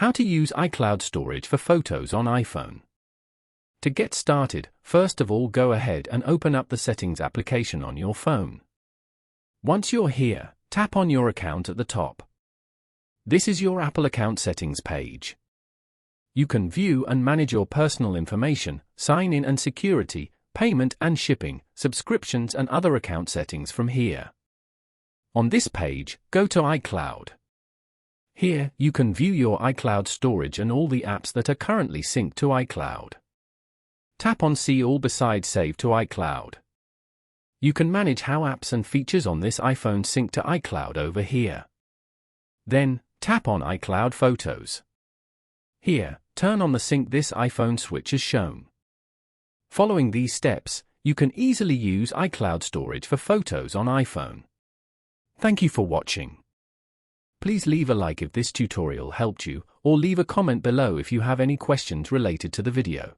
How to use iCloud storage for photos on iPhone. To get started, first of all go ahead and open up the Settings application on your phone. Once you're here, tap on your account at the top. This is your Apple account settings page. You can view and manage your personal information, sign-in and security, payment and shipping, subscriptions and other account settings from here. On this page, go to iCloud. Here, you can view your iCloud storage and all the apps that are currently synced to iCloud. Tap on See All beside Save to iCloud. You can manage how apps and features on this iPhone sync to iCloud over here. Then, tap on iCloud Photos. Here, turn on the Sync This iPhone switch as shown. Following these steps, you can easily use iCloud storage for photos on iPhone. Thank you for watching. Please leave a like if this tutorial helped you, or leave a comment below if you have any questions related to the video.